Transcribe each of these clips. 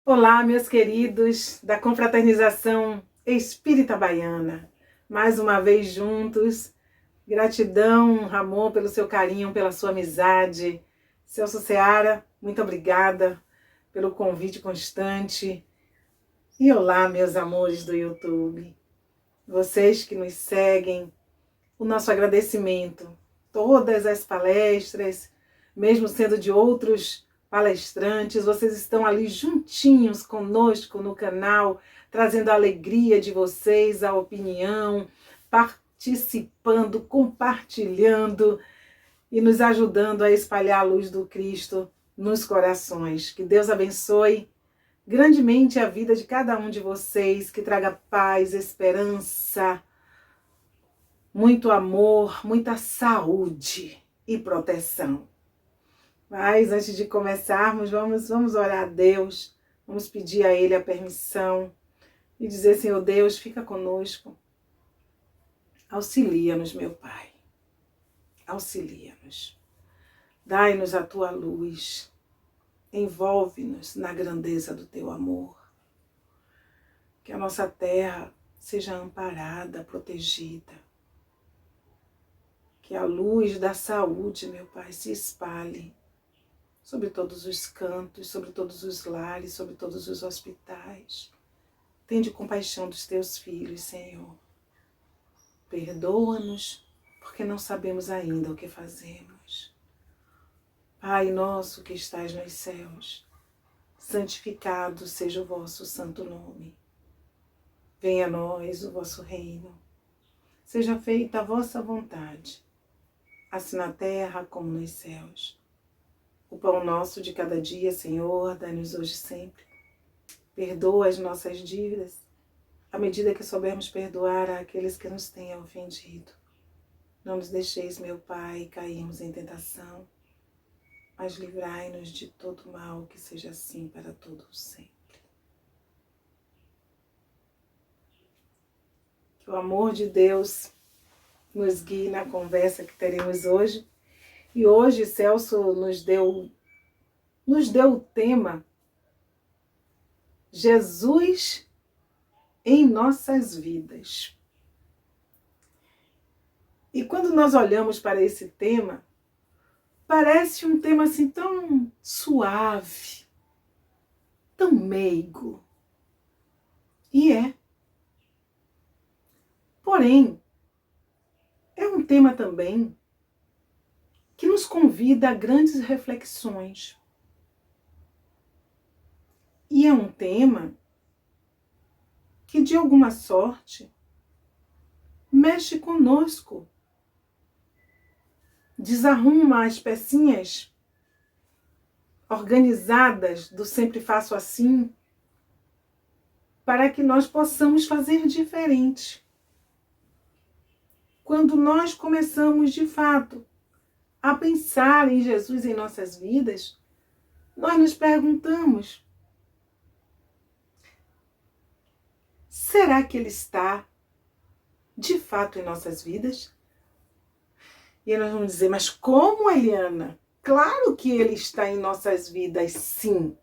Olá, meus queridos da Confraternização Espírita Baiana. Mais uma vez juntos. Gratidão, Ramon, pelo seu carinho, pela sua amizade. Celso Seara, muito obrigada pelo convite constante. E olá, meus amores do YouTube. Vocês que nos seguem, o nosso agradecimento. Todas as palestras, mesmo sendo de outros palestrantes, vocês estão ali juntinhos conosco no canal, trazendo a alegria de vocês, a opinião, participando, compartilhando e nos ajudando a espalhar a luz do Cristo nos corações. Que Deus abençoe grandemente a vida de cada um de vocês, que traga paz, esperança, muito amor, muita saúde e proteção. Mas antes de começarmos, vamos orar a Deus, vamos pedir a Ele a permissão e dizer: Senhor Deus, fica conosco, auxilia-nos, meu Pai, auxilia-nos, dai-nos a Tua luz, envolve-nos na grandeza do Teu amor, que a nossa terra seja amparada, protegida, que a luz da saúde, meu Pai, se espalhe sobre todos os cantos, sobre todos os lares, sobre todos os hospitais. Tende compaixão dos teus filhos, Senhor. Perdoa-nos, porque não sabemos ainda o que fazemos. Pai nosso que estás nos céus, santificado seja o vosso santo nome. Venha a nós o vosso reino. Seja feita a vossa vontade, assim na terra como nos céus. O pão nosso de cada dia, Senhor, dai-nos hoje sempre. Perdoa as nossas dívidas, à medida que soubermos perdoar àqueles que nos tenham ofendido. Não nos deixeis, meu Pai, cairmos em tentação, mas livrai-nos de todo mal, que seja assim para todos sempre. Que o amor de Deus nos guie na conversa que teremos hoje. E hoje Celso nos deu o tema Jesus em nossas vidas. E quando nós olhamos para esse tema, parece um tema assim tão suave, tão meigo. E é. Porém, é um tema também que nos convida a grandes reflexões. E é um tema que, de alguma sorte, mexe conosco, desarruma as pecinhas organizadas do sempre faço assim, para que nós possamos fazer diferente. Quando nós começamos, de fato, a pensar em Jesus em nossas vidas, nós nos perguntamos: será que Ele está, de fato, em nossas vidas? E aí nós vamos dizer: mas como, Eliana? Claro que Ele está em nossas vidas, sim.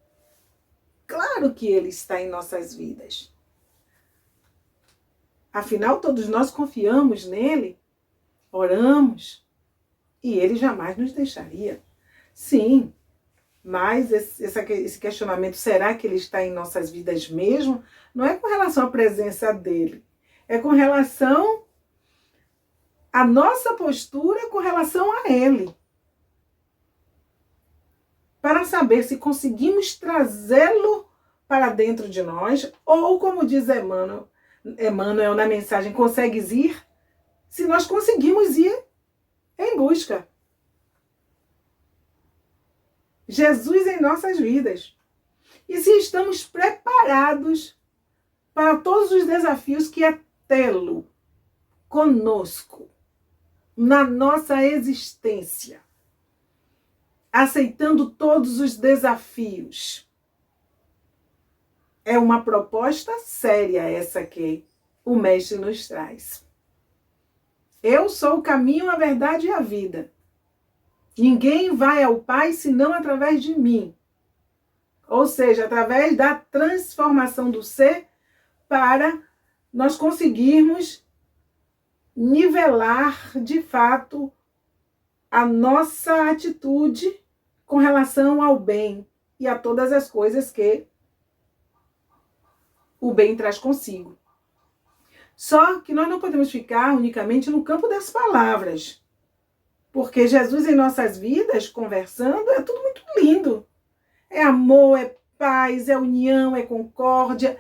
Claro que Ele está em nossas vidas. Afinal, todos nós confiamos nele, oramos, e Ele jamais nos deixaria. Sim, mas esse questionamento, será que Ele está em nossas vidas mesmo? Não é com relação à presença dEle. É com relação à nossa postura com relação a Ele. Para saber se conseguimos trazê-lo para dentro de nós, ou como diz Emmanuel na mensagem, consegues ir? Se nós conseguimos ir em busca. Jesus em nossas vidas. E se estamos preparados para todos os desafios que é tê-lo conosco, na nossa existência, aceitando todos os desafios. É uma proposta séria essa que o Mestre nos traz. Eu sou o caminho, a verdade e a vida. Ninguém vai ao Pai senão através de mim. Ou seja, através da transformação do ser para nós conseguirmos nivelar de fato a nossa atitude com relação ao bem e a todas as coisas que o bem traz consigo. Só que nós não podemos ficar unicamente no campo das palavras, porque Jesus em nossas vidas, conversando, é tudo muito lindo. É amor, é paz, é união, é concórdia.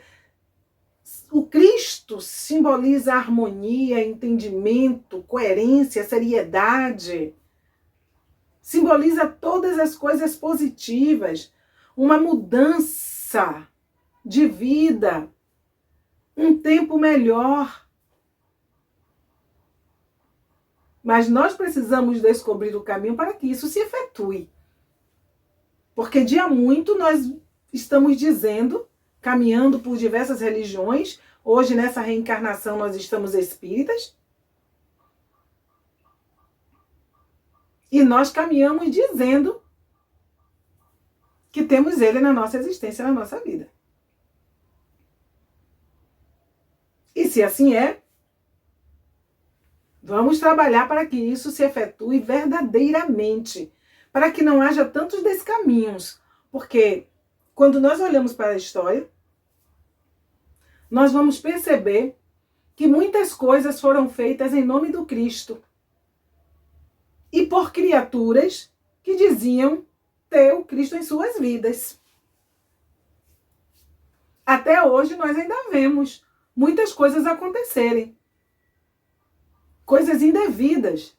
O Cristo simboliza harmonia, entendimento, coerência, seriedade. Simboliza todas as coisas positivas, uma mudança de vida, um tempo melhor. Mas nós precisamos descobrir o caminho para que isso se efetue. Porque de há muito nós estamos dizendo, caminhando por diversas religiões, hoje nessa reencarnação nós estamos espíritas, e nós caminhamos dizendo que temos ele na nossa existência, na nossa vida. E se assim é, vamos trabalhar para que isso se efetue verdadeiramente, para que não haja tantos descaminhos, porque quando nós olhamos para a história, nós vamos perceber que muitas coisas foram feitas em nome do Cristo e por criaturas que diziam ter o Cristo em suas vidas. Até hoje nós ainda vemos muitas coisas acontecerem. Coisas indevidas.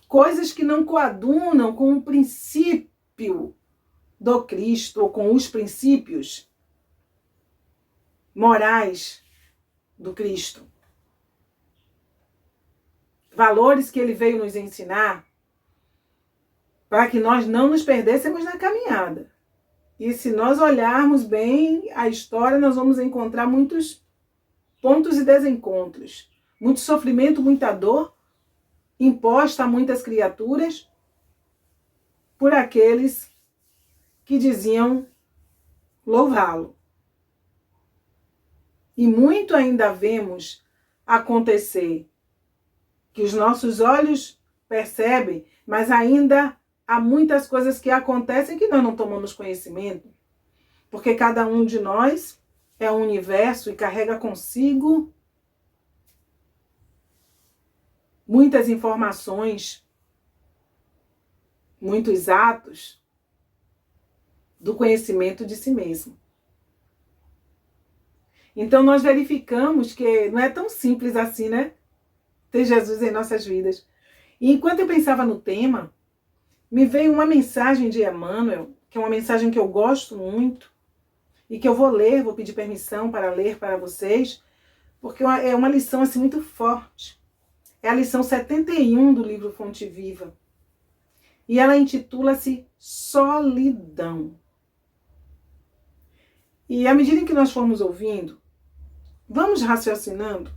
Coisas que não coadunam com o princípio do Cristo, ou com os princípios morais do Cristo. Valores que ele veio nos ensinar para que nós não nos perdêssemos na caminhada. E se nós olharmos bem a história, nós vamos encontrar muitos pontos e desencontros. Muito sofrimento, muita dor imposta a muitas criaturas por aqueles que diziam louvá-lo. E muito ainda vemos acontecer que os nossos olhos percebem, mas ainda há muitas coisas que acontecem que nós não tomamos conhecimento, porque cada um de nós é um universo e carrega consigo muitas informações, muitos atos do conhecimento de si mesmo. Então nós verificamos que não é tão simples assim, né? Ter Jesus em nossas vidas. E enquanto eu pensava no tema, me veio uma mensagem de Emmanuel, que é uma mensagem que eu gosto muito, e que eu vou ler, vou pedir permissão para ler para vocês, porque é uma lição assim muito forte. É a lição 71 do livro Fonte Viva. E ela intitula-se Solidão. E à medida em que nós formos ouvindo, vamos raciocinando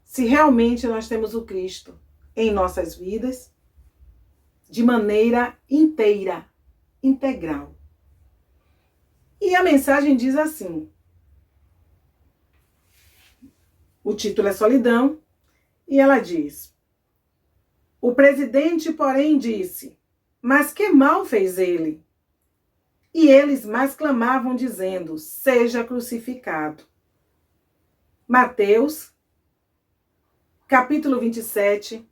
se realmente nós temos o Cristo em nossas vidas de maneira inteira, integral. E a mensagem diz assim, o título é Solidão, e ela diz: o presidente, porém, disse, mas que mal fez ele? E eles mais clamavam, dizendo, seja crucificado. Mateus, capítulo 27,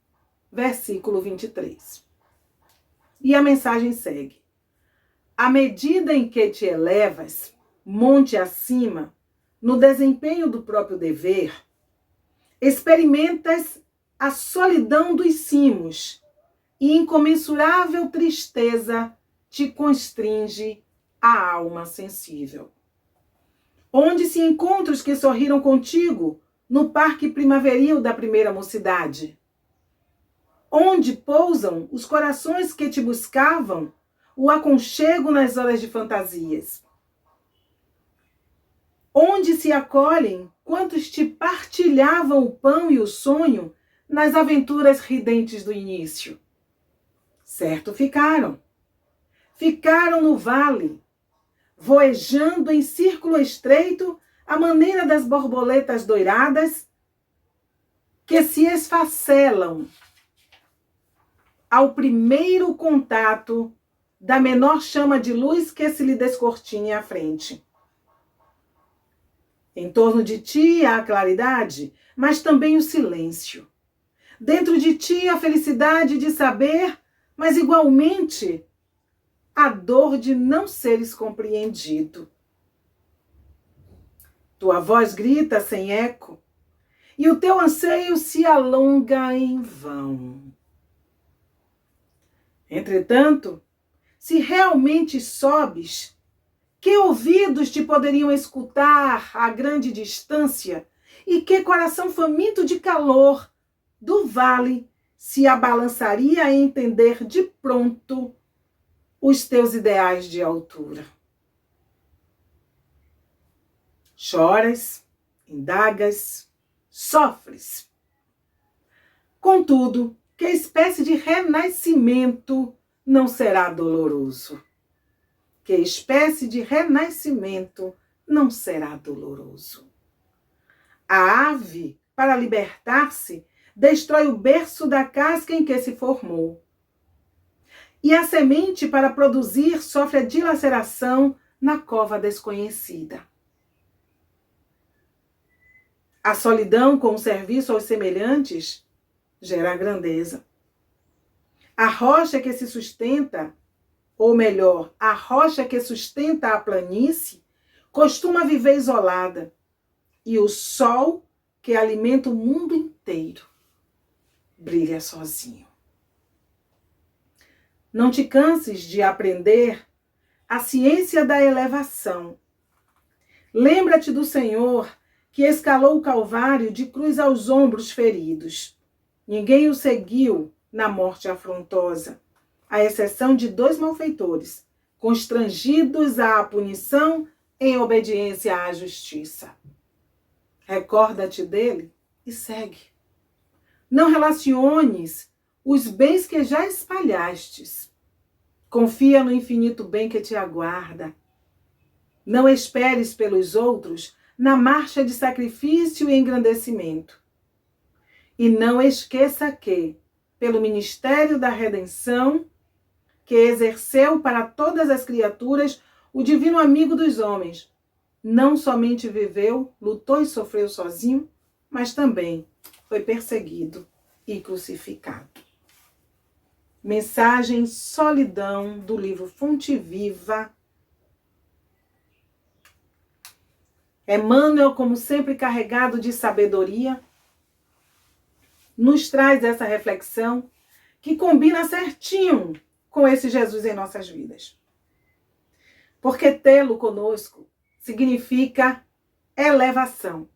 versículo 23. E a mensagem segue. À medida em que te elevas, monte acima, no desempenho do próprio dever, experimentas a solidão dos cimos e incomensurável tristeza te constringe a alma sensível. Onde se encontram os que sorriram contigo no parque primaveril da primeira mocidade? Onde pousam os corações que te buscavam o aconchego nas horas de fantasias? Onde se acolhem quantos te partilhavam o pão e o sonho nas aventuras ridentes do início? Certo ficaram. ficaram no vale, voejando em círculo estreito, à maneira das borboletas doiradas, que se esfacelam ao primeiro contato da menor chama de luz que se lhe descortine à frente. Em torno de ti há a claridade, mas também o silêncio. Dentro de ti a felicidade de saber, mas igualmente a dor de não seres compreendido. Tua voz grita sem eco, e o teu anseio se alonga em vão. Entretanto, se realmente sobes, que ouvidos te poderiam escutar a grande distância e que coração faminto de calor do vale se abalançaria a entender de pronto os teus ideais de altura? Choras, indagas, sofres. Contudo, que espécie de renascimento não será doloroso? Que espécie de renascimento não será doloroso? A ave, para libertar-se, destrói o berço da casca em que se formou. E a semente, para produzir, sofre a dilaceração na cova desconhecida. A solidão com o serviço aos semelhantes gera grandeza. A rocha que se sustenta, ou melhor, a rocha que sustenta a planície, costuma viver isolada. E o sol, que alimenta o mundo inteiro, brilha sozinho. Não te canses de aprender a ciência da elevação. Lembra-te do Senhor que escalou o Calvário de cruz aos ombros feridos. Ninguém o seguiu na morte afrontosa, à exceção de 2 malfeitores, constrangidos à punição em obediência à justiça. Recorda-te dele e segue. Não relaciones os bens que já espalhastes. Confia no infinito bem que te aguarda. Não esperes pelos outros na marcha de sacrifício e engrandecimento. E não esqueça que, pelo ministério da redenção, que exerceu para todas as criaturas o divino amigo dos homens, não somente viveu, lutou e sofreu sozinho, mas também foi perseguido e crucificado. Mensagem Solidão, do livro Fonte Viva. Emmanuel, como sempre carregado de sabedoria, nos traz essa reflexão que combina certinho com esse Jesus em nossas vidas. Porque tê-lo conosco significa elevação,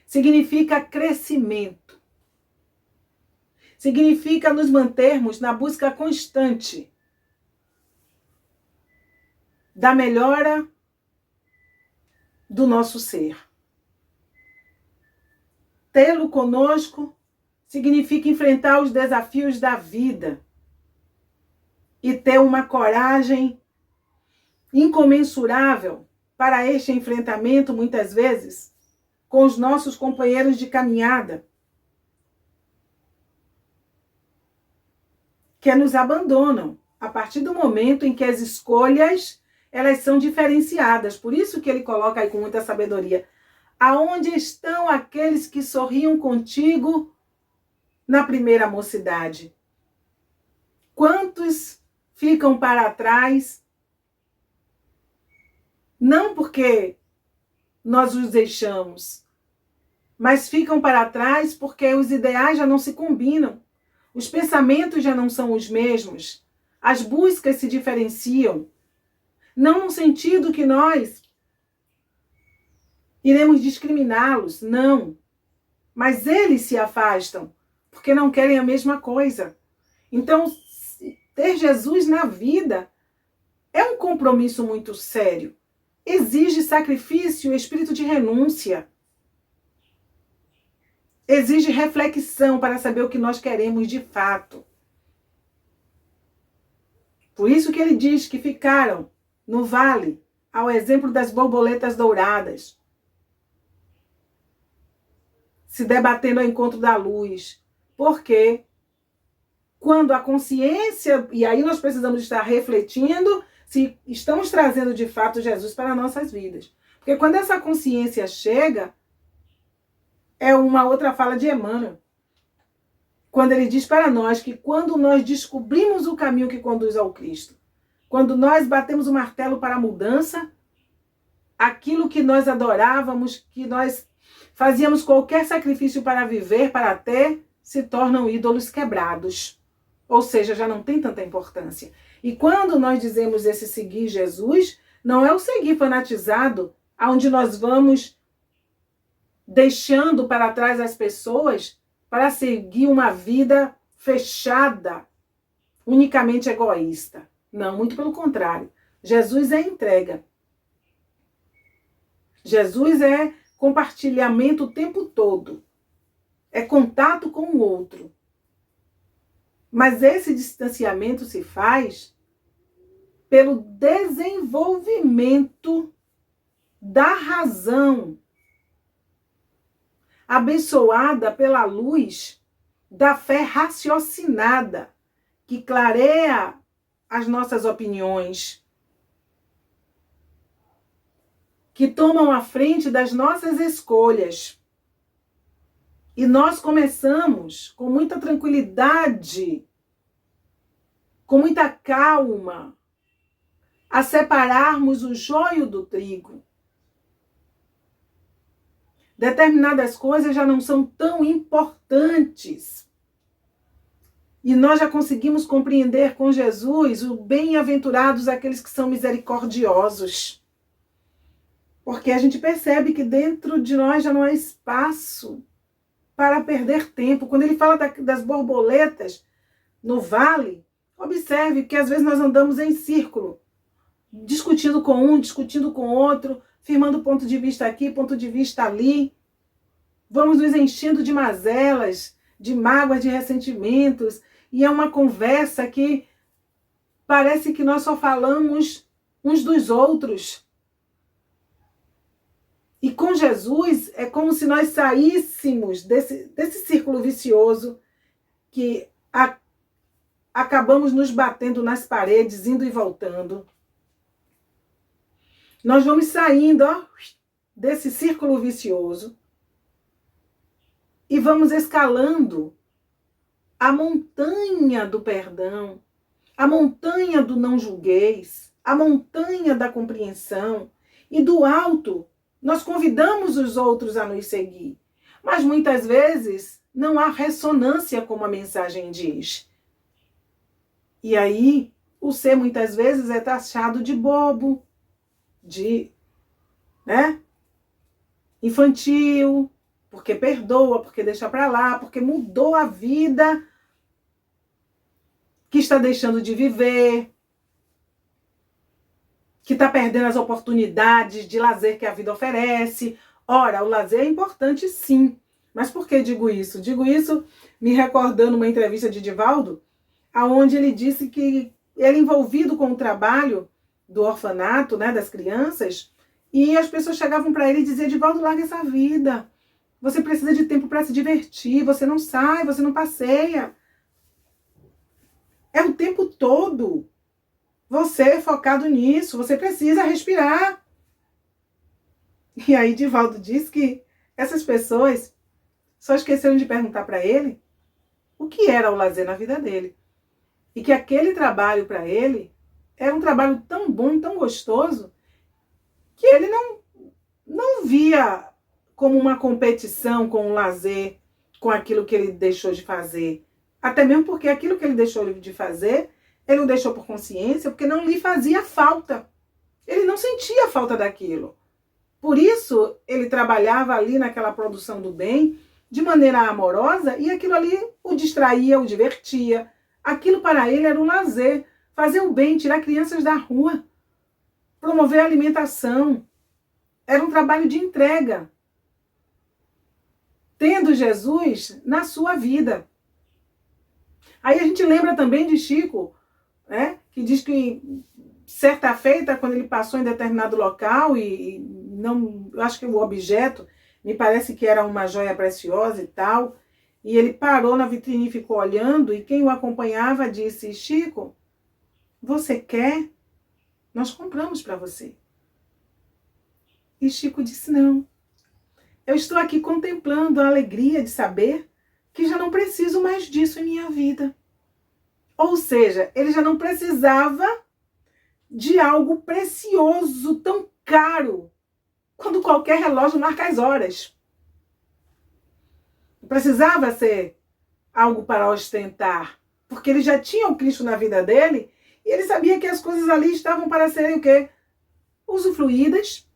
significa crescimento, significa nos mantermos na busca constante da melhora do nosso ser. Tê-lo conosco significa enfrentar os desafios da vida e ter uma coragem incomensurável para este enfrentamento, muitas vezes, com os nossos companheiros de caminhada, que nos abandonam a partir do momento em que as escolhas elas são diferenciadas. Por isso que ele coloca aí com muita sabedoria: aonde estão aqueles que sorriam contigo na primeira mocidade? Quantos ficam para trás, não porque nós os deixamos, mas ficam para trás porque os ideais já não se combinam, os pensamentos já não são os mesmos, as buscas se diferenciam, não no sentido que nós iremos discriminá-los, não. Mas eles se afastam, porque não querem a mesma coisa. Então, ter Jesus na vida é um compromisso muito sério. Exige sacrifício, espírito de renúncia. Exige reflexão para saber o que nós queremos de fato. Por isso que ele diz que ficaram no vale, ao exemplo das borboletas douradas, se debatendo ao encontro da luz. Porque quando a consciência, e aí nós precisamos estar refletindo se estamos trazendo de fato Jesus para nossas vidas. Porque quando essa consciência chega, é uma outra fala de Emmanuel, quando ele diz para nós que quando nós descobrimos o caminho que conduz ao Cristo, quando nós batemos o martelo para a mudança, aquilo que nós adorávamos, que nós fazíamos qualquer sacrifício para viver, para ter, se tornam ídolos quebrados. Ou seja, já não tem tanta importância. E quando nós dizemos esse seguir Jesus, não é o seguir fanatizado, onde nós vamos deixando para trás as pessoas para seguir uma vida fechada, unicamente egoísta. Não, muito pelo contrário. Jesus é entrega. Jesus é compartilhamento o tempo todo. É contato com o outro. Mas esse distanciamento se faz pelo desenvolvimento da razão, abençoada pela luz da fé raciocinada, que clareia as nossas opiniões, que tomam a frente das nossas escolhas. E nós começamos com muita tranquilidade, com muita calma, a separarmos o joio do trigo. Determinadas coisas já não são tão importantes. E nós já conseguimos compreender com Jesus o bem-aventurados aqueles que são misericordiosos. Porque a gente percebe que dentro de nós já não há espaço para perder tempo. Quando ele fala das borboletas no vale, observe que às vezes nós andamos em círculo, discutindo com um, discutindo com outro, firmando ponto de vista aqui, ponto de vista ali. Vamos nos enchendo de mazelas, de mágoas, de ressentimentos. E é uma conversa que parece que nós só falamos uns dos outros. E com Jesus é como se nós saíssemos desse círculo vicioso que acabamos nos batendo nas paredes, indo e voltando. Nós vamos saindo desse círculo vicioso e vamos escalando a montanha do perdão, a montanha do não julgueis, a montanha da compreensão. E do alto, nós convidamos os outros a nos seguir. Mas muitas vezes não há ressonância, como a mensagem diz. E aí, o ser muitas vezes é taxado de bobo, de infantil, porque perdoa, porque deixa para lá, porque mudou a vida que está deixando de viver, que está perdendo as oportunidades de lazer que a vida oferece. Ora, o lazer é importante sim. Mas por que digo isso? Digo isso me recordando uma entrevista de Divaldo, onde ele disse que ele envolvido com o trabalho do orfanato, das crianças, e as pessoas chegavam para ele e diziam: Divaldo, larga essa vida. Você precisa de tempo para se divertir, você não sai, você não passeia. É o tempo todo. Você é focado nisso, você precisa respirar. E aí Divaldo diz que essas pessoas só esqueceram de perguntar para ele o que era o lazer na vida dele. E que aquele trabalho para ele era um trabalho tão bom, tão gostoso, que ele não via como uma competição com o lazer, com aquilo que ele deixou de fazer. Até mesmo porque aquilo que ele deixou de fazer, ele não deixou por consciência, porque não lhe fazia falta. Ele não sentia falta daquilo. Por isso, ele trabalhava ali naquela produção do bem, de maneira amorosa, e aquilo ali o distraía, o divertia. Aquilo para ele era um lazer. Fazer o bem, tirar crianças da rua, promover a alimentação. Era um trabalho de entrega. Tendo Jesus na sua vida. Aí a gente lembra também de Chico, que diz que certa feita, quando ele passou em determinado local e não, eu acho que o objeto, me parece que era uma joia preciosa e tal, e ele parou na vitrine e ficou olhando, e quem o acompanhava disse: Chico, você quer? Nós compramos para você. E Chico disse: não. Eu estou aqui contemplando a alegria de saber que já não preciso mais disso em minha vida. Ou seja, ele já não precisava de algo precioso, tão caro, quando qualquer relógio marca as horas. Não precisava ser algo para ostentar, porque ele já tinha o Cristo na vida dele e ele sabia que as coisas ali estavam para serem o quê? Usufruídas,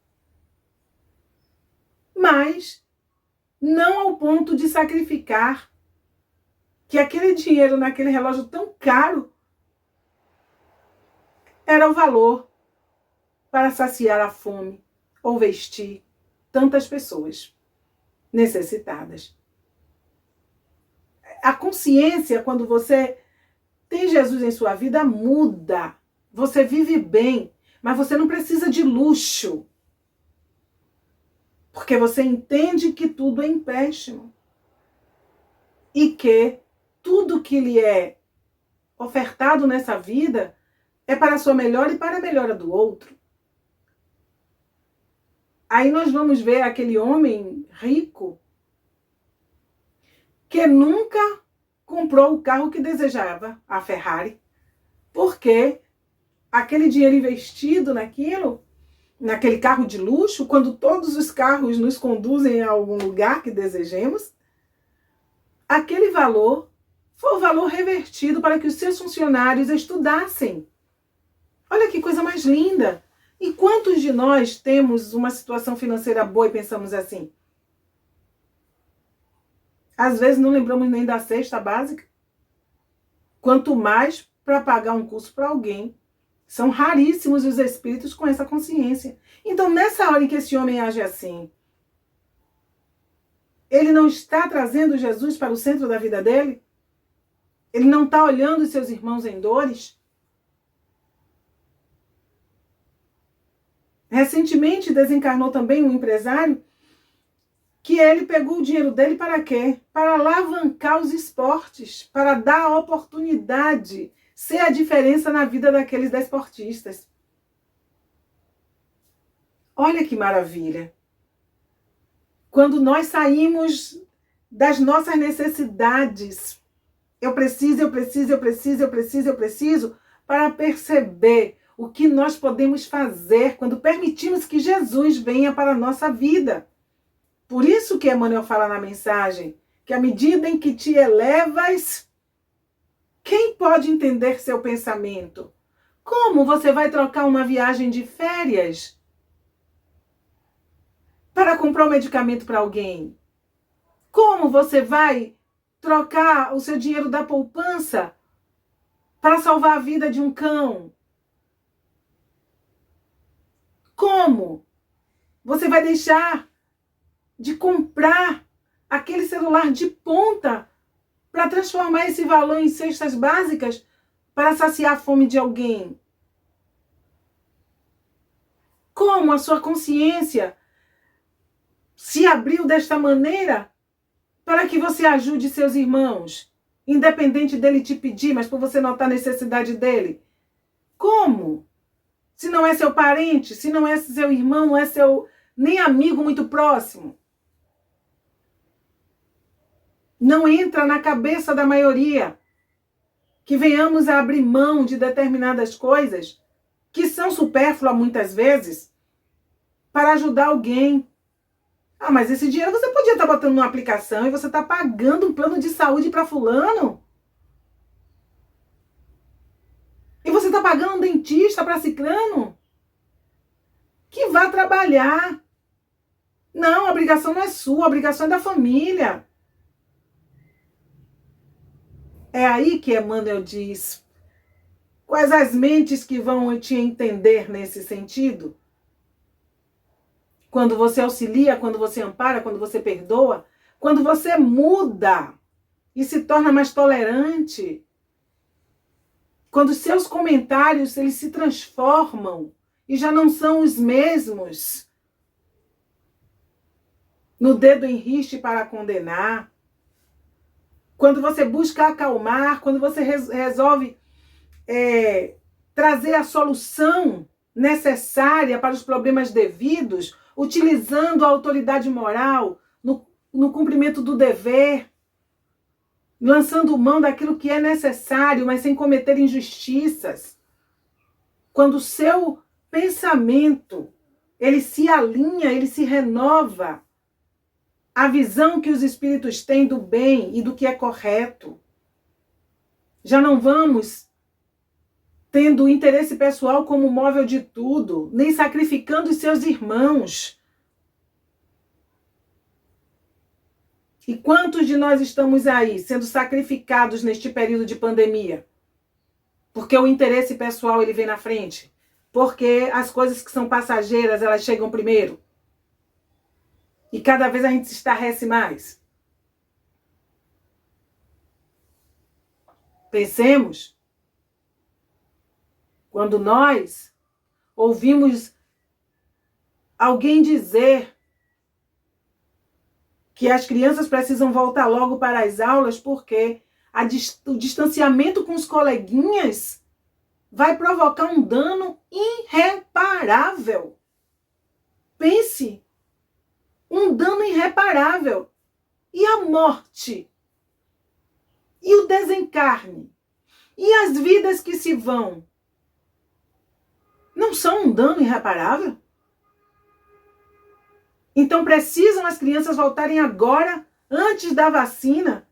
mas não ao ponto de sacrificar que aquele dinheiro naquele relógio tão caro era o valor para saciar a fome ou vestir tantas pessoas necessitadas. A consciência, quando você tem Jesus em sua vida, muda. Você vive bem, mas você não precisa de luxo. Porque você entende que tudo é empréstimo. E que tudo que lhe é ofertado nessa vida é para a sua melhora e para a melhora do outro. Aí nós vamos ver aquele homem rico que nunca comprou o carro que desejava, a Ferrari, porque aquele dinheiro investido naquele carro de luxo, quando todos os carros nos conduzem a algum lugar que desejemos, aquele valor foi o valor revertido para que os seus funcionários estudassem. Olha que coisa mais linda! E quantos de nós temos uma situação financeira boa e pensamos assim? Às vezes não lembramos nem da cesta básica. Quanto mais para pagar um curso para alguém. São raríssimos os espíritos com essa consciência. Então, nessa hora em que esse homem age assim, ele não está trazendo Jesus para o centro da vida dele? Ele não está olhando os seus irmãos em dores? Recentemente desencarnou também um empresário que ele pegou o dinheiro dele para quê? Para alavancar os esportes, para dar a oportunidade, ser a diferença na vida daqueles desportistas. Olha que maravilha! Quando nós saímos das nossas necessidades, eu preciso, para perceber o que nós podemos fazer quando permitimos que Jesus venha para a nossa vida. Por isso que Emmanuel fala na mensagem, que à medida em que te elevas, quem pode entender seu pensamento? Como você vai trocar uma viagem de férias para comprar um medicamento para alguém? Como você vai trocar o seu dinheiro da poupança para salvar a vida de um cão? Como você vai deixar de comprar aquele celular de ponta para transformar esse valor em cestas básicas para saciar a fome de alguém? Como a sua consciência se abriu desta maneira para que você ajude seus irmãos, independente dele te pedir, mas por você notar a necessidade dele? Como? Se não é seu parente, se não é seu irmão, não é seu nem amigo muito próximo. Não entra na cabeça da maioria que venhamos a abrir mão de determinadas coisas que são supérfluas muitas vezes para ajudar alguém. Ah, mas esse dinheiro você podia estar botando numa aplicação e você está pagando um plano de saúde para fulano. E você está pagando um dentista para ciclano que vá trabalhar. Não, a obrigação não é sua, a obrigação é da família. É aí que Emmanuel diz: quais as mentes que vão te entender nesse sentido? Quando você auxilia, quando você ampara, quando você perdoa, quando você muda e se torna mais tolerante. Quando seus comentários eles se transformam e já não são os mesmos. No dedo em riste para condenar. Quando você busca acalmar, quando você resolve trazer a solução necessária para os problemas devidos, utilizando a autoridade moral no cumprimento do dever, lançando mão daquilo que é necessário, mas sem cometer injustiças. Quando o seu pensamento ele se alinha, ele se renova à visão que os espíritos têm do bem e do que é correto. Já não vamos tendo o interesse pessoal como móvel de tudo, nem sacrificando os seus irmãos. E quantos de nós estamos aí sendo sacrificados neste período de pandemia? Porque o interesse pessoal ele vem na frente. Porque as coisas que são passageiras, elas chegam primeiro. E cada vez a gente se estarrece mais. Pensemos. Quando nós ouvimos alguém dizer que as crianças precisam voltar logo para as aulas porque o distanciamento com os coleguinhas vai provocar um dano irreparável. Pense, um dano irreparável. E a morte? E o desencarne? E as vidas que se vão? Não são um dano irreparável? Então precisam as crianças voltarem agora, antes da vacina,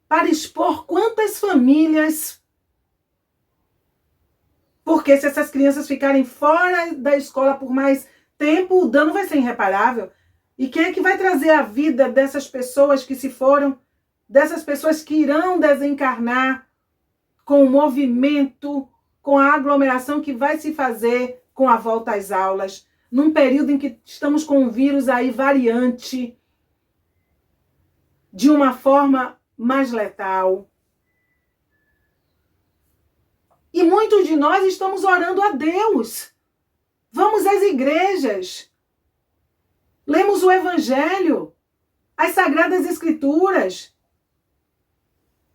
para expor quantas famílias. Porque se essas crianças ficarem fora da escola por mais tempo, o dano vai ser irreparável. E quem é que vai trazer a vida dessas pessoas que se foram, dessas pessoas que irão desencarnar com o movimento, com a aglomeração que vai se fazer com a volta às aulas, num período em que estamos com um vírus aí variante, de uma forma mais letal. E muitos de nós estamos orando a Deus. Vamos às igrejas. Lemos o Evangelho, as Sagradas Escrituras.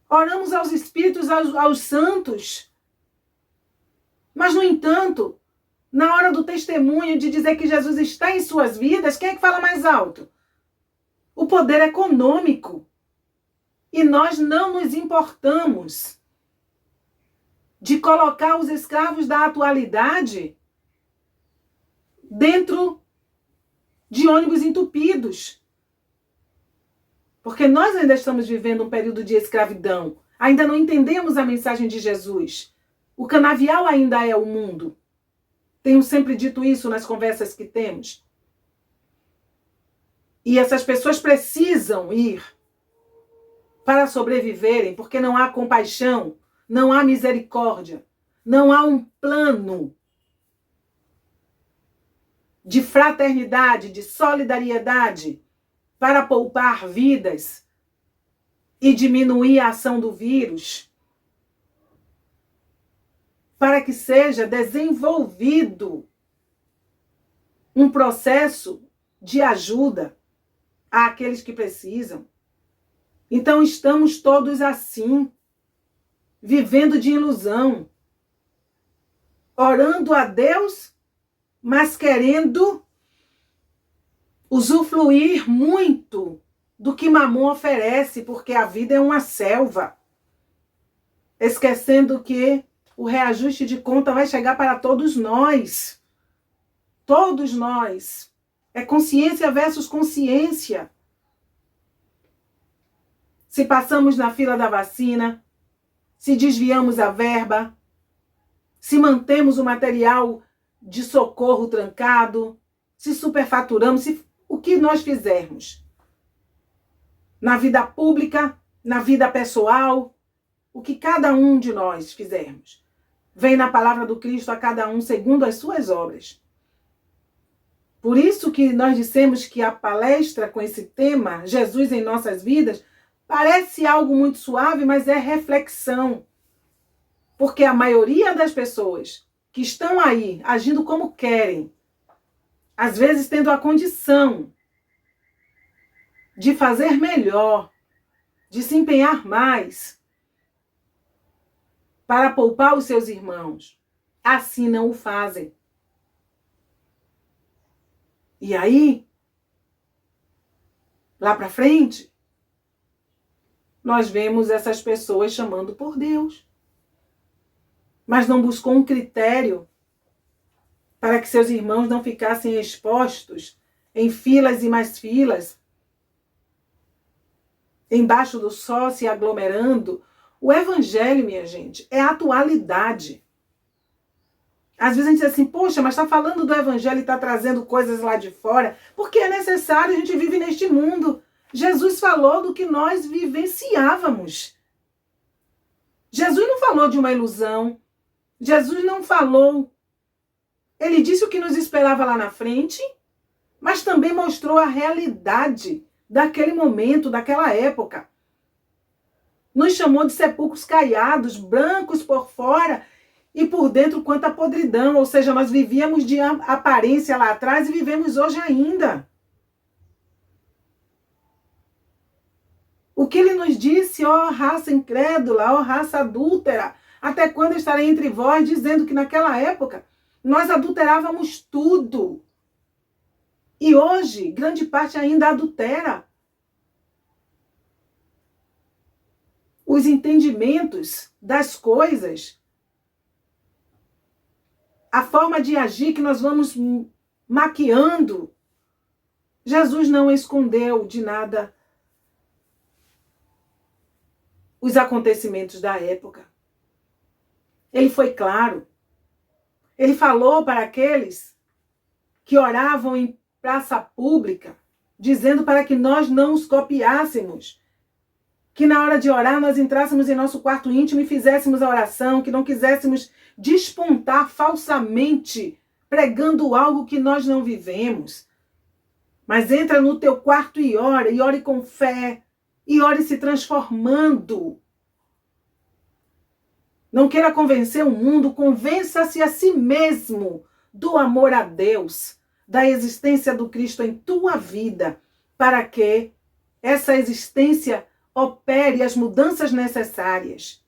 Oramos aos Espíritos, aos Santos. Mas, no entanto, na hora do testemunho de dizer que Jesus está em suas vidas, quem é que fala mais alto? O poder econômico. E nós não nos importamos de colocar os escravos da atualidade dentro de ônibus entupidos. Porque nós ainda estamos vivendo um período de escravidão. Ainda não entendemos a mensagem de Jesus. O canavial ainda é o mundo. Tenho sempre dito isso nas conversas que temos. E essas pessoas precisam ir para sobreviverem, porque não há compaixão, não há misericórdia, não há um plano de fraternidade, de solidariedade para poupar vidas e diminuir a ação do vírus, para que seja desenvolvido um processo de ajuda àqueles que precisam. Então estamos todos assim, vivendo de ilusão, orando a Deus, mas querendo usufruir muito do que Mamon oferece, porque a vida é uma selva, esquecendo que o reajuste de conta vai chegar para todos nós. Todos nós. É consciência versus consciência. Se passamos na fila da vacina, se desviamos a verba, se mantemos o material de socorro trancado, se superfaturamos, o que nós fizermos. Na vida pública, na vida pessoal, o que cada um de nós fizermos. Vem na palavra do Cristo a cada um segundo as suas obras. Por isso que nós dissemos que a palestra com esse tema, Jesus em nossas vidas, parece algo muito suave, mas é reflexão. Porque a maioria das pessoas que estão aí agindo como querem, às vezes tendo a condição de fazer melhor, de se empenhar mais para poupar os seus irmãos, assim não o fazem. E aí, lá para frente, nós vemos essas pessoas chamando por Deus, mas não buscou um critério para que seus irmãos não ficassem expostos em filas e mais filas, embaixo do sol, se aglomerando. O evangelho, minha gente, é atualidade. Às vezes a gente diz assim, poxa, mas está falando do evangelho e está trazendo coisas lá de fora, porque é necessário, a gente vive neste mundo. Jesus falou do que nós vivenciávamos. Jesus não falou de uma ilusão. Jesus não falou. Ele disse o que nos esperava lá na frente, mas também mostrou a realidade daquele momento, daquela época. Nos chamou de sepulcros caiados, brancos por fora e por dentro quanta podridão. Ou seja, nós vivíamos de aparência lá atrás e vivemos hoje ainda. O que ele nos disse, ó raça incrédula, ó raça adúltera, até quando estarei entre vós, dizendo que naquela época nós adulterávamos tudo. E hoje, grande parte ainda adultera. Os entendimentos das coisas, a forma de agir que nós vamos maquiando. Jesus não escondeu de nada os acontecimentos da época. Ele foi claro. Ele falou para aqueles que oravam em praça pública, dizendo para que nós não os copiássemos, que na hora de orar nós entrássemos em nosso quarto íntimo e fizéssemos a oração, que não quiséssemos despontar falsamente, pregando algo que nós não vivemos. Mas entra no teu quarto e ore com fé, e ore se transformando. Não queira convencer o mundo, convença-se a si mesmo do amor a Deus, da existência do Cristo em tua vida, para que essa existência opere as mudanças necessárias.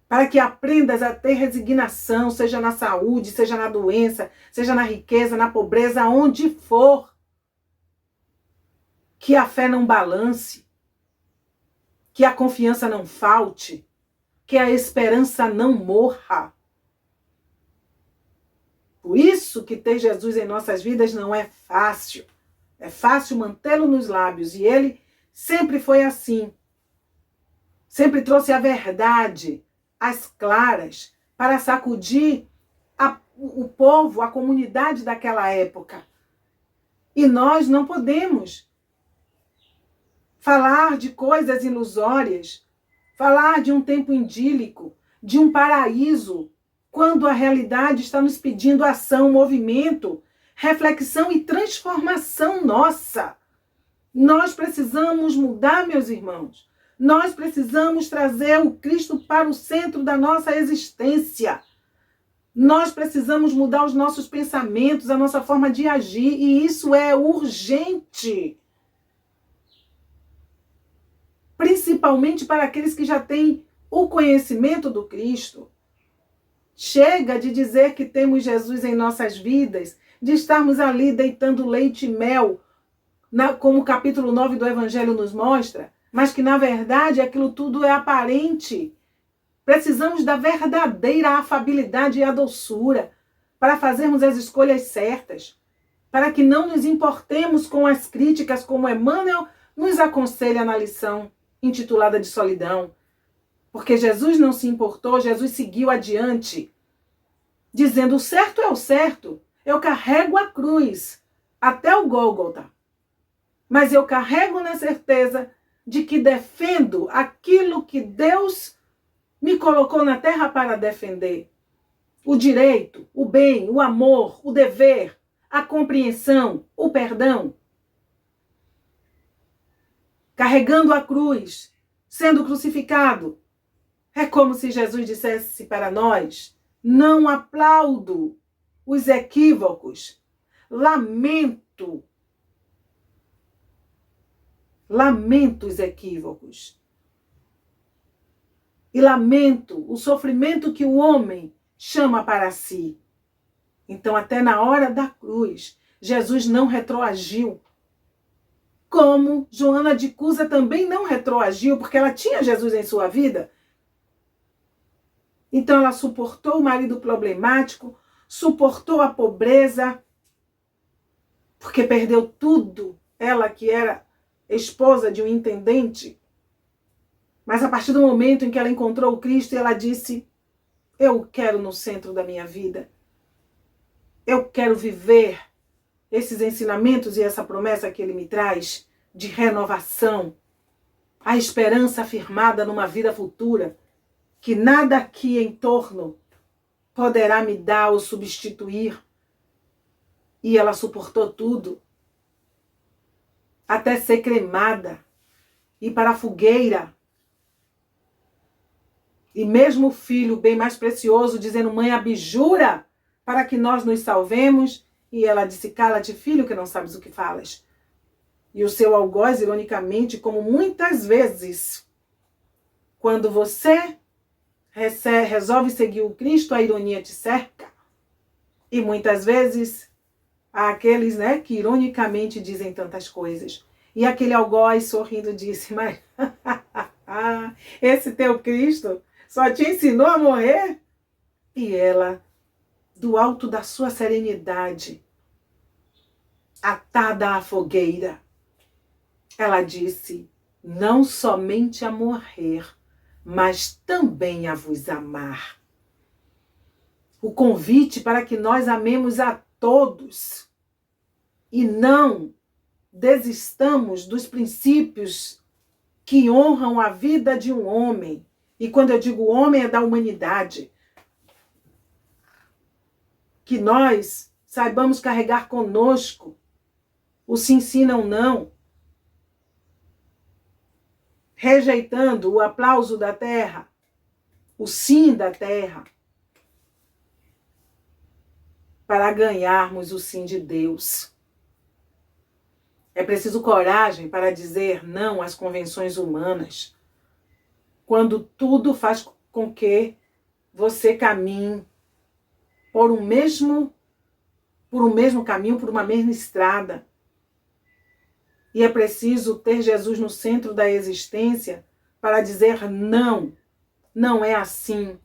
Para que aprendas a ter resignação, seja na saúde, seja na doença, seja na riqueza, na pobreza, onde for. Que a fé não balance, que a confiança não falte, que a esperança não morra. Por isso que ter Jesus em nossas vidas não é fácil. É fácil mantê-lo nos lábios. E ele sempre foi assim. Sempre trouxe a verdade às claras para sacudir o povo, a comunidade daquela época. E nós não podemos falar de coisas ilusórias, falar de um tempo idílico, de um paraíso, quando a realidade está nos pedindo ação, movimento, reflexão e transformação nossa. Nós precisamos mudar, meus irmãos. Nós precisamos trazer o Cristo para o centro da nossa existência. Nós precisamos mudar os nossos pensamentos, a nossa forma de agir, e isso é urgente. Principalmente para aqueles que já têm o conhecimento do Cristo. Chega de dizer que temos Jesus em nossas vidas, de estarmos ali deitando leite e mel, como o capítulo 9 do Evangelho nos mostra, mas que na verdade aquilo tudo é aparente. Precisamos da verdadeira afabilidade e a doçura para fazermos as escolhas certas, para que não nos importemos com as críticas, como Emmanuel nos aconselha na lição intitulada de solidão. Porque Jesus não se importou, Jesus seguiu adiante, dizendo: o certo é o certo, eu carrego a cruz até o Gólgota, mas eu carrego na certeza de que defendo aquilo que Deus me colocou na terra para defender. O direito, o bem, o amor, o dever, a compreensão, o perdão. Carregando a cruz, sendo crucificado, É como se Jesus dissesse para nós: não aplaudo os equívocos, lamento os equívocos. E lamento o sofrimento que o homem chama para si. Então, até na hora da cruz, Jesus não retroagiu. Como Joana de Cusa também não retroagiu, porque ela tinha Jesus em sua vida. Então, ela suportou o marido problemático, suportou a pobreza, porque perdeu tudo. Ela que era esposa de um intendente. Mas a partir do momento em que ela encontrou o Cristo, ela disse: eu o quero no centro da minha vida. Eu quero viver esses ensinamentos e essa promessa que ele me traz de renovação, a esperança firmada numa vida futura, que nada aqui em torno poderá me dar ou substituir. E ela suportou tudo, até ser cremada, ir para a fogueira. E mesmo o filho, bem mais precioso, dizendo: mãe, abjura para que nós nos salvemos. E ela disse: cala-te, filho, que não sabes o que falas. E o seu algoz, ironicamente, como muitas vezes, quando você resolve seguir o Cristo, a ironia te cerca. E muitas vezes há aqueles, que ironicamente dizem tantas coisas. E aquele algoz sorrindo disse: mas esse teu Cristo só te ensinou a morrer? E ela, do alto da sua serenidade, atada à fogueira, ela disse: não somente a morrer, mas também a vos amar. O convite para que nós amemos a todos e não desistamos dos princípios que honram a vida de um homem. E quando eu digo homem, é da humanidade. Que nós saibamos carregar conosco o sim, sim, não, não. Rejeitando o aplauso da terra, o sim da terra, para ganharmos o sim de Deus. É preciso coragem para dizer não às convenções humanas, quando tudo faz com que você caminhe por um mesmo caminho, por uma mesma estrada. E é preciso ter Jesus no centro da existência para dizer não, não é assim,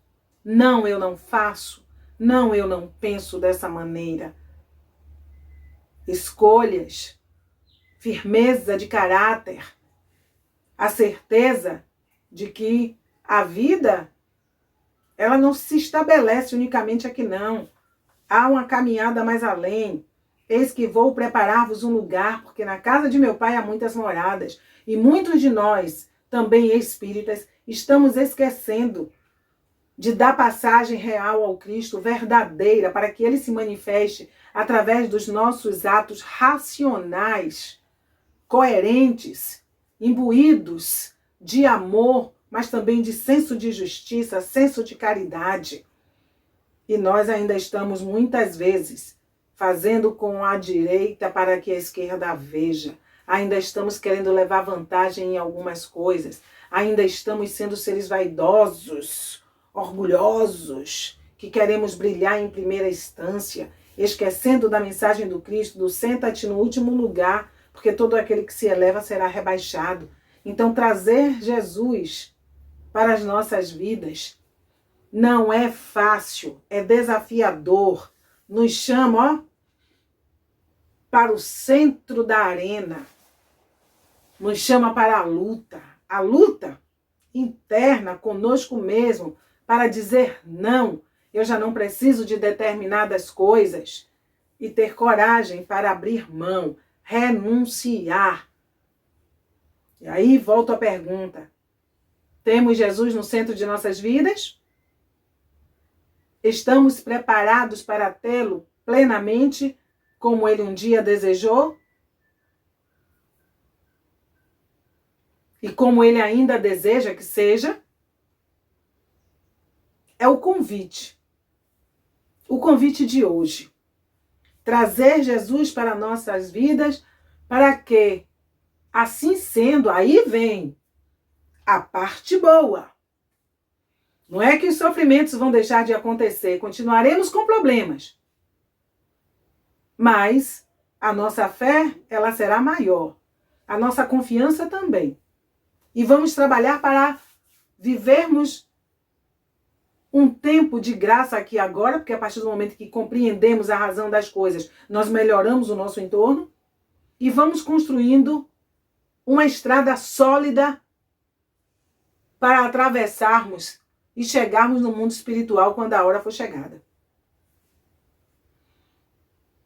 não, eu não faço, não, eu não penso dessa maneira. Escolhas, firmeza de caráter, a certeza de que a vida, ela não se estabelece unicamente aqui não. Há uma caminhada mais além. Eis que vou preparar-vos um lugar, porque na casa de meu pai há muitas moradas. E muitos de nós, também espíritas, estamos esquecendo de dar passagem real ao Cristo, verdadeira, para que ele se manifeste através dos nossos atos racionais, coerentes, imbuídos de amor, mas também de senso de justiça, senso de caridade. E nós ainda estamos muitas vezes fazendo com a direita para que a esquerda veja. Ainda estamos querendo levar vantagem em algumas coisas. Ainda estamos sendo seres vaidosos, orgulhosos, que queremos brilhar em primeira instância, esquecendo da mensagem do Cristo, do senta-te no último lugar, porque todo aquele que se eleva será rebaixado. Então, trazer Jesus para as nossas vidas não é fácil, é desafiador. Nos chama, para o centro da arena. Nos chama para a luta interna conosco mesmo, para dizer não, eu já não preciso de determinadas coisas, e ter coragem para abrir mão, renunciar. E aí volto à pergunta: temos Jesus no centro de nossas vidas? Estamos preparados para tê-lo plenamente, como ele um dia desejou? E como ele ainda deseja que seja? é o convite. O convite de hoje. Trazer Jesus para nossas vidas, para que, assim sendo, aí vem a parte boa. Não é que os sofrimentos vão deixar de acontecer, continuaremos com problemas. Mas a nossa fé, ela será maior. A nossa confiança também. E vamos trabalhar para vivermos um tempo de graça aqui agora, porque a partir do momento que compreendemos a razão das coisas, nós melhoramos o nosso entorno e vamos construindo uma estrada sólida para atravessarmos e chegarmos no mundo espiritual quando a hora for chegada.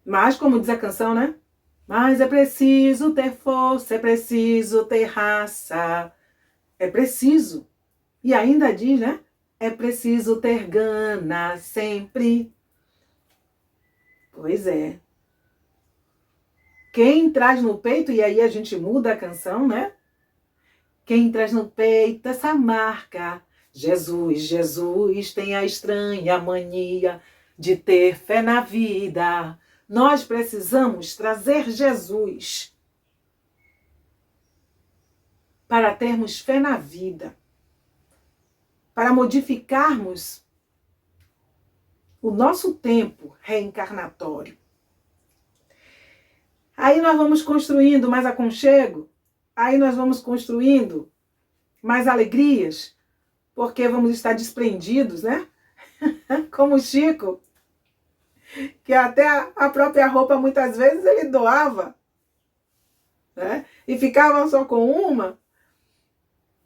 Mas, como diz a canção, né? Mas é preciso ter força, é preciso ter raça, é preciso. E ainda diz, né? É preciso ter gana sempre. Pois é. Quem traz no peito, e aí a gente muda a canção, né? Quem traz no peito essa marca, Jesus, Jesus tem a estranha mania de ter fé na vida. Nós precisamos trazer Jesus para termos fé na vida, para modificarmos o nosso tempo reencarnatório. Aí nós vamos construindo mais aconchego, aí nós vamos construindo mais alegrias, porque vamos estar desprendidos, né? Como o Chico, que até a própria roupa muitas vezes ele doava, né? E ficava só com uma.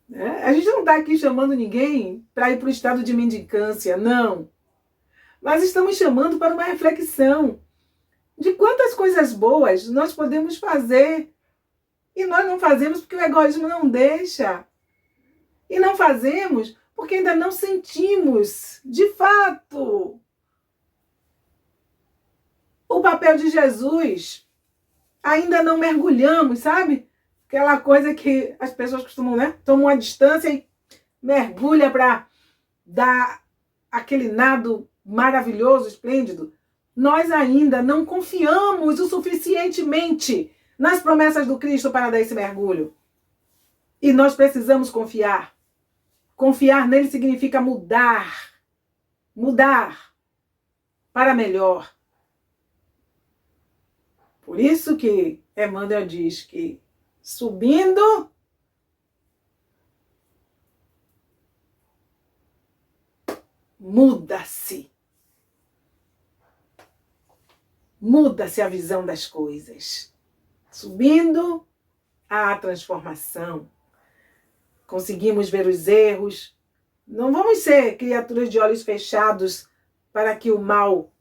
Né? A gente não está aqui chamando ninguém para ir para o estado de mendicância, não. Mas estamos chamando para uma reflexão de quantas coisas boas nós podemos fazer. E nós não fazemos porque o egoísmo não deixa. E não fazemos porque ainda não sentimos, de fato, o papel de Jesus. Ainda não mergulhamos, sabe? Aquela coisa que as pessoas costumam, né? Tomam uma distância e mergulha para dar aquele nado maravilhoso, esplêndido. Nós ainda não confiamos o suficientemente nas promessas do Cristo para dar esse mergulho. E nós precisamos confiar. Confiar nele significa mudar. Mudar para melhor. Por isso que Emmanuel diz que subindo, muda-se. Muda-se a visão das coisas. Subindo, há a transformação. Conseguimos ver os erros. Não vamos ser criaturas de olhos fechados para que o mal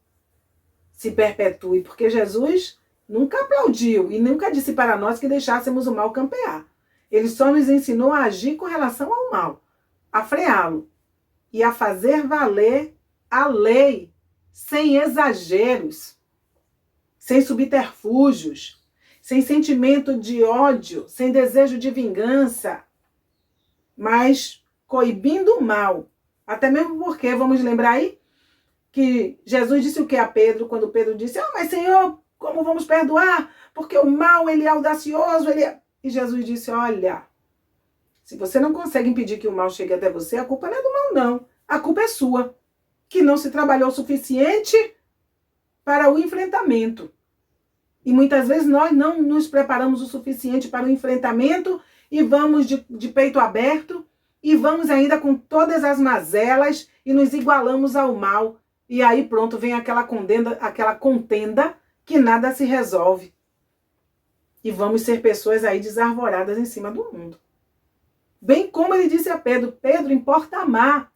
se perpetue, porque Jesus nunca aplaudiu e nunca disse para nós que deixássemos o mal campear. Ele só nos ensinou a agir com relação ao mal, a freá-lo e a fazer valer a lei sem exageros, sem subterfúgios, sem sentimento de ódio, sem desejo de vingança, mas coibindo o mal. Até mesmo porque, vamos lembrar aí, que Jesus disse o que a Pedro, quando Pedro disse, mas Senhor, como vamos perdoar? Porque o mal, ele é audacioso, ele é... E Jesus disse, olha, se você não consegue impedir que o mal chegue até você, a culpa não é do mal, não. A culpa é sua, que não se trabalhou o suficiente para o enfrentamento. E muitas vezes nós não nos preparamos o suficiente para o enfrentamento e vamos de peito aberto e vamos ainda com todas as mazelas e nos igualamos ao mal. E aí pronto, vem aquela contenda que nada se resolve. E vamos ser pessoas aí desarvoradas em cima do mundo. Bem como ele disse a Pedro, Pedro, importa amar.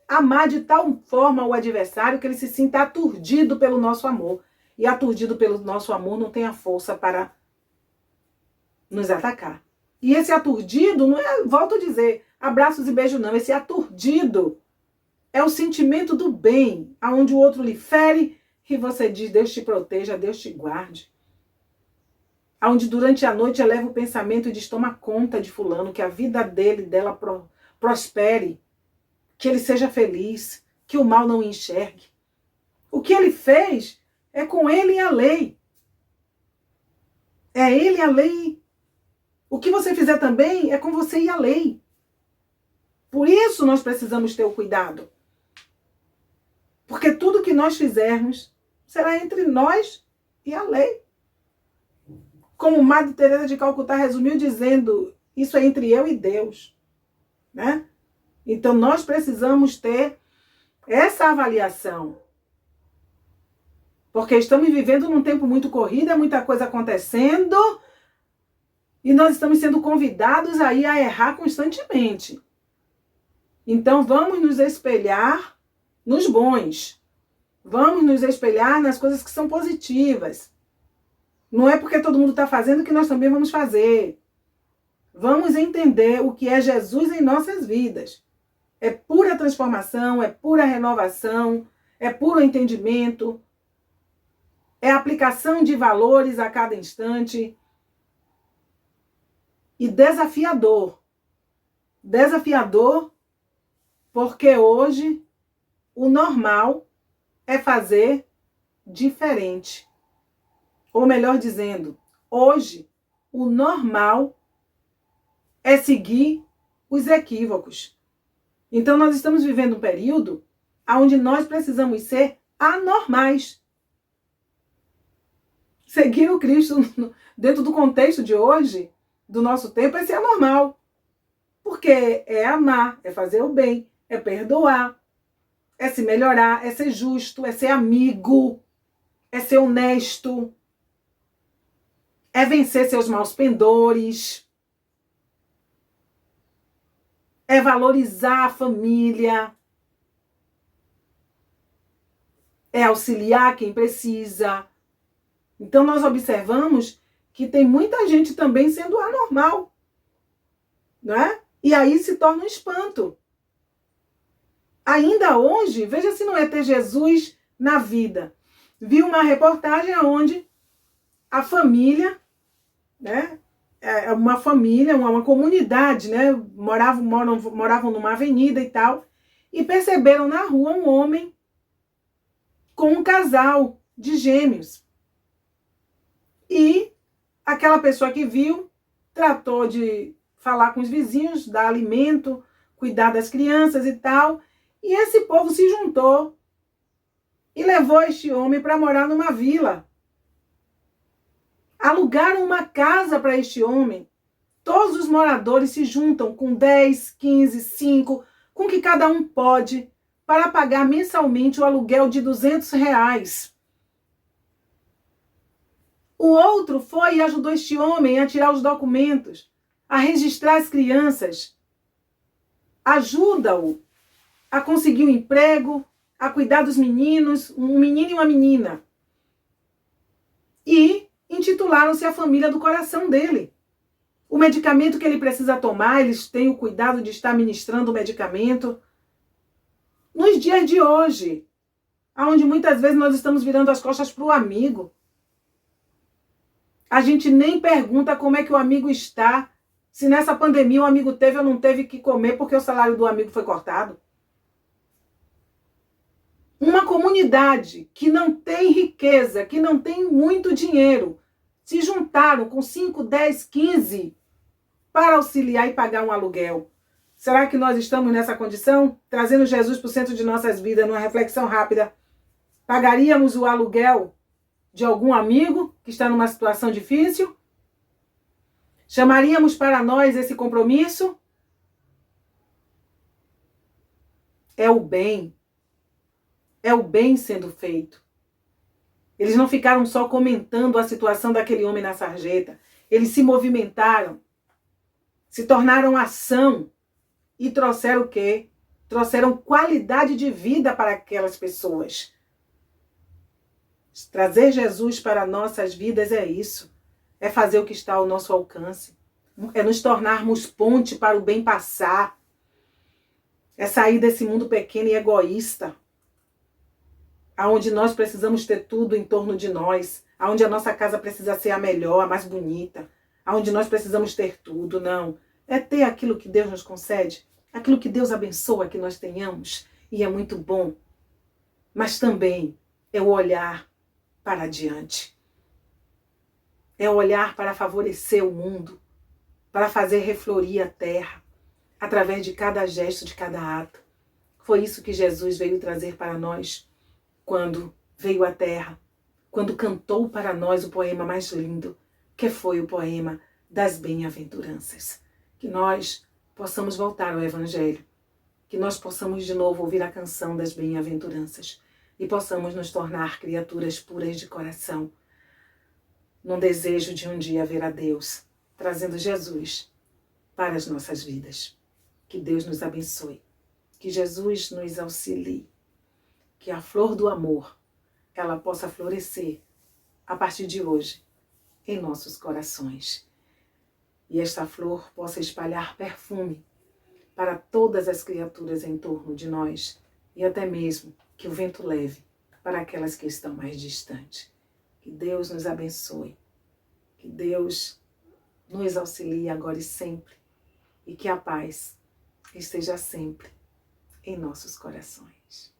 Amar de tal forma o adversário que ele se sinta aturdido pelo nosso amor. E aturdido pelo nosso amor não tem a força para nos atacar. E esse aturdido não é, volto a dizer, abraços e beijos não. Esse aturdido é o sentimento do bem, aonde o outro lhe fere e você diz, Deus te proteja, Deus te guarde. Aonde durante a noite eleva o pensamento e diz, toma conta de fulano, que a vida dele, dela prospere, que ele seja feliz, que o mal não o enxergue. O que ele fez é com ele e a lei. É ele e a lei. O que você fizer também é com você e a lei. Por isso nós precisamos ter o cuidado. Porque tudo que nós fizermos será entre nós e a lei. Como Madre Teresa de Calcutá resumiu dizendo, isso é entre eu e Deus, né? Então nós precisamos ter essa avaliação. Porque estamos vivendo num tempo muito corrido, é muita coisa acontecendo, e nós estamos sendo convidados aí a errar constantemente. Então vamos nos espelhar nos bons. Vamos nos espelhar nas coisas que são positivas. Não é porque todo mundo está fazendo que nós também vamos fazer. Vamos entender o que é Jesus em nossas vidas. É pura transformação, é pura renovação, é puro entendimento, é aplicação de valores a cada instante. E desafiador. Desafiador porque hoje o normal é fazer diferente. Ou melhor dizendo, hoje o normal é seguir os equívocos. Então nós estamos vivendo um período onde nós precisamos ser anormais. Seguir o Cristo dentro do contexto de hoje, do nosso tempo, é ser anormal. Porque é amar, é fazer o bem, é perdoar, é se melhorar, é ser justo, é ser amigo, é ser honesto, é vencer seus maus pendores, é valorizar a família, é auxiliar quem precisa. Então nós observamos que tem muita gente também sendo anormal, não é? E aí se torna um espanto. Ainda hoje, veja se não é ter Jesus na vida. Vi uma reportagem onde a família, né, uma família, uma comunidade, né, moravam numa avenida e tal, e perceberam na rua um homem com um casal de gêmeos. E aquela pessoa que viu tratou de falar com os vizinhos, dar alimento, cuidar das crianças e tal. E esse povo se juntou e levou este homem para morar numa vila. Alugaram uma casa para este homem. Todos os moradores se juntam com 10, 15, 5, com que cada um pode, para pagar mensalmente o aluguel de R$200. O outro foi e ajudou este homem a tirar os documentos, a registrar as crianças. Ajuda-o a conseguir um emprego, a cuidar dos meninos, um menino e uma menina. E intitularam-se a família do coração dele. O medicamento que ele precisa tomar, eles têm o cuidado de estar ministrando o medicamento. Nos dias de hoje, onde muitas vezes nós estamos virando as costas para o amigo, a gente nem pergunta como é que o amigo está, se nessa pandemia o amigo teve ou não teve que comer porque o salário do amigo foi cortado. Uma comunidade que não tem riqueza, que não tem muito dinheiro, se juntaram com 5, 10, 15 para auxiliar e pagar um aluguel. Será que nós estamos nessa condição? Trazendo Jesus para o centro de nossas vidas, numa reflexão rápida. Pagaríamos o aluguel de algum amigo que está numa situação difícil? Chamaríamos para nós esse compromisso? É o bem. É o bem sendo feito. Eles não ficaram só comentando a situação daquele homem na sarjeta. Eles se movimentaram, se tornaram ação e trouxeram o quê? Trouxeram qualidade de vida para aquelas pessoas. Trazer Jesus para nossas vidas é isso. É fazer o que está ao nosso alcance. É nos tornarmos ponte para o bem passar. É sair desse mundo pequeno e egoísta, aonde nós precisamos ter tudo em torno de nós, aonde a nossa casa precisa ser a melhor, a mais bonita, aonde nós precisamos ter tudo. Não. É ter aquilo que Deus nos concede, aquilo que Deus abençoa que nós tenhamos, e é muito bom, mas também é o olhar para adiante. É o olhar para favorecer o mundo, para fazer reflorir a terra, através de cada gesto, de cada ato. Foi isso que Jesus veio trazer para nós quando veio à terra, quando cantou para nós o poema mais lindo, que foi o poema das bem-aventuranças. Que nós possamos voltar ao Evangelho, que nós possamos de novo ouvir a canção das bem-aventuranças e possamos nos tornar criaturas puras de coração, num desejo de um dia ver a Deus, trazendo Jesus para as nossas vidas. Que Deus nos abençoe, que Jesus nos auxilie, que a flor do amor, ela possa florescer a partir de hoje em nossos corações. E esta flor possa espalhar perfume para todas as criaturas em torno de nós e até mesmo que o vento leve para aquelas que estão mais distantes. Que Deus nos abençoe, que Deus nos auxilie agora e sempre e que a paz esteja sempre em nossos corações.